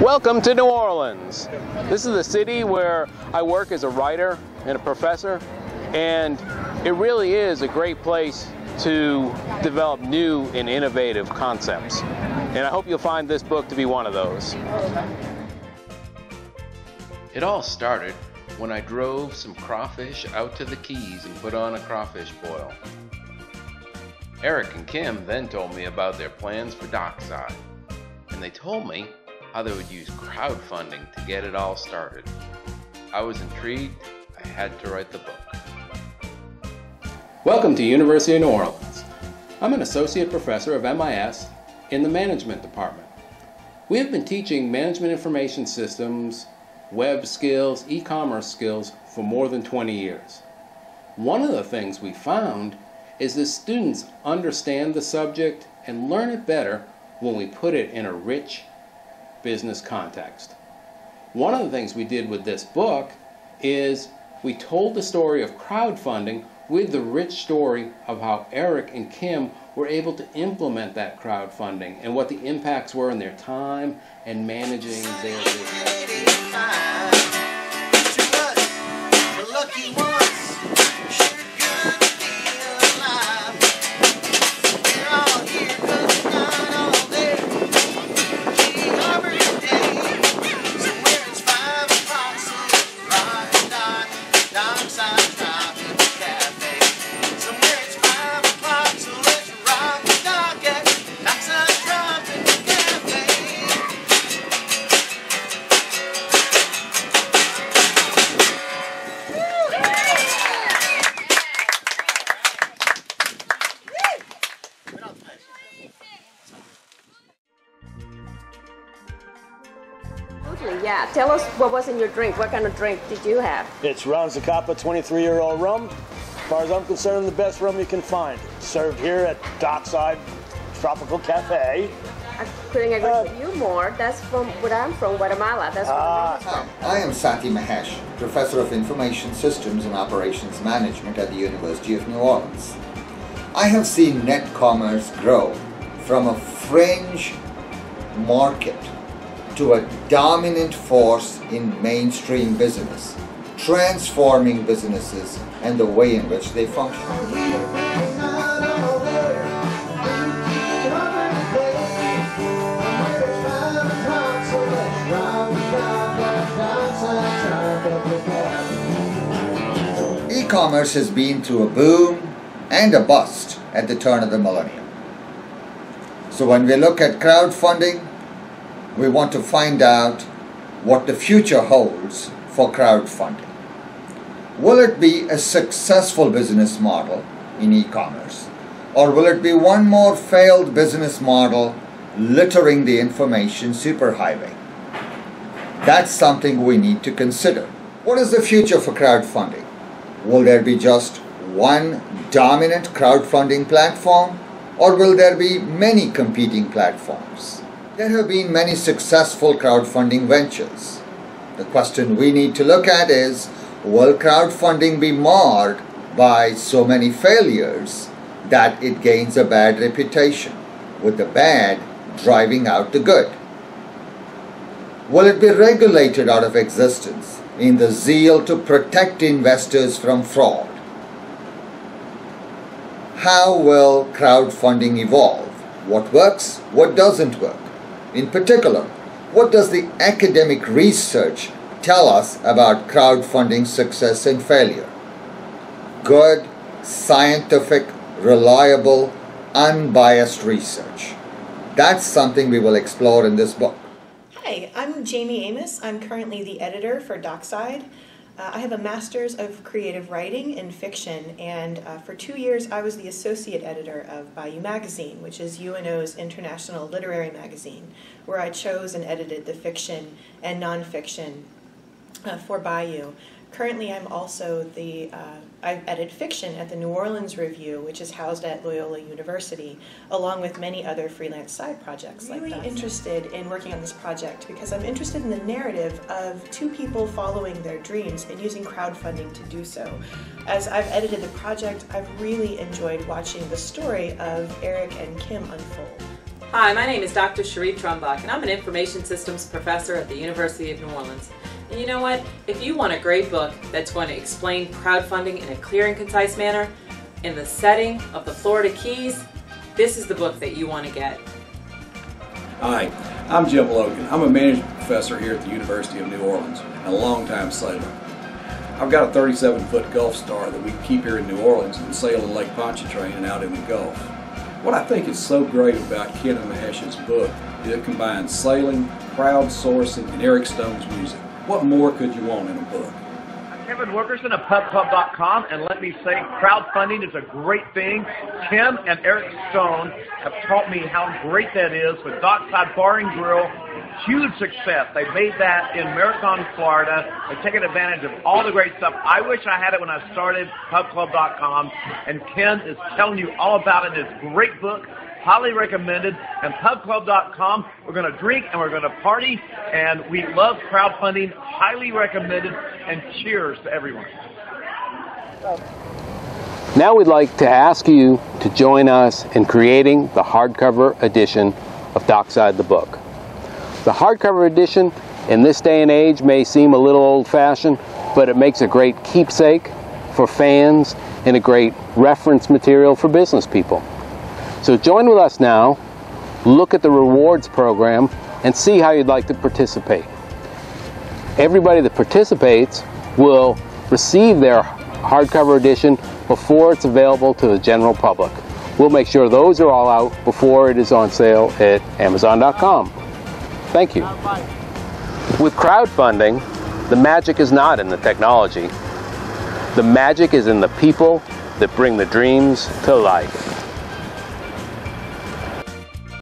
Welcome to New Orleans. This is the city where I work as a writer and a professor, and it really is a great place to develop new and innovative concepts. And I hope you'll find this book to be one of those. It all started when I drove some crawfish out to the Keys and put on a crawfish boil. Eric and Kim then told me about their plans for Dockside, and they told me how they would use crowdfunding to get it all started. I was intrigued. I had to write the book. Welcome to University of New Orleans. I'm an associate professor of MIS in the management department. We have been teaching management information systems, web skills, e-commerce skills for more than 20 years. One of the things we found is that students understand the subject and learn it better when we put it in a rich business context. One of the things we did with this book is we told the story of crowdfunding with the rich story of how Eric and Kim were able to implement that crowdfunding and what the impacts were in their time and managing their business. Yeah, tell us what was in your drink. What kind of drink did you have? It's Ron Zacapa 23-year-old rum. As far as I'm concerned, the best rum you can find. Served here at Dockside Tropical Cafe. I couldn't agree with you more. That's from where I'm from, Guatemala. That's where I'm from. I am Mahesh, Professor of Information Systems and Operations Management at the University of New Orleans. I have seen net commerce grow from a fringe market to a dominant force in mainstream business, transforming businesses and the way in which they function. E-commerce has been through a boom and a bust at the turn of the millennium. So when we look at crowdfunding, we want to find out what the future holds for crowdfunding. Will it be a successful business model in e-commerce, or will it be one more failed business model littering the information superhighway? That's something we need to consider. What is the future for crowdfunding? Will there be just one dominant crowdfunding platform, or will there be many competing platforms? There have been many successful crowdfunding ventures. The question we need to look at is, will crowdfunding be marred by so many failures that it gains a bad reputation, with the bad driving out the good? Will it be regulated out of existence in the zeal to protect investors from fraud? How will crowdfunding evolve? What works? What doesn't work? In particular, what does the academic research tell us about crowdfunding success and failure? Good, scientific, reliable, unbiased research. That's something we will explore in this book. Hi, I'm Jamie Amos. I'm currently the editor for Dockside. I have a Master's of Creative Writing in Fiction, and for 2 years I was the associate editor of Bayou Magazine, which is UNO's international literary magazine, where I chose and edited the fiction and nonfiction for Bayou. Currently I'm also I edit fiction at the New Orleans Review, which is housed at Loyola University, along with many other freelance side projects like that. I'm really interested in working on this project because I'm interested in the narrative of two people following their dreams and using crowdfunding to do so. As I've edited the project, I've really enjoyed watching the story of Eric and Kim unfold. Hi, my name is Dr. Cherie Trumbach, and I'm an information systems professor at the University of New Orleans. And you know what? If you want a great book that's going to explain crowdfunding in a clear and concise manner in the setting of the Florida Keys, this is the book that you want to get. Hi, I'm Jim Logan. I'm a management professor here at the University of New Orleans and a longtime sailor. I've got a 37-foot Gulf Star that we keep here in New Orleans and sail in Lake Pontchartrain and out in the Gulf. What I think is so great about Ken and Mahesh's book is it combines sailing, crowdsourcing, and Eric Stone's music. What more could you want in a book? Kevin Wilkerson of pubclub.com, and let me say crowdfunding is a great thing. Tim and Eric Stone have taught me how great that is with Dockside Bar and Grill. Huge success. They made that in Maricon, Florida. They're taking advantage of all the great stuff. I wish I had it when I started pubclub.com, and Ken is telling you all about it. It's a great book. Highly recommended. And pubclub.com, we're going to drink and we're going to party, and we love crowdfunding. Highly recommended, and cheers to everyone. Now we'd like to ask you to join us in creating the hardcover edition of Dockside the book. The hardcover edition in this day and age may seem a little old-fashioned, but it makes a great keepsake for fans and a great reference material for business people. So join with us now, look at the rewards program, and see how you'd like to participate. Everybody that participates will receive their hardcover edition before it's available to the general public. We'll make sure those are all out before it is on sale at Amazon.com. Thank you. With crowdfunding, the magic is not in the technology. The magic is in the people that bring the dreams to life.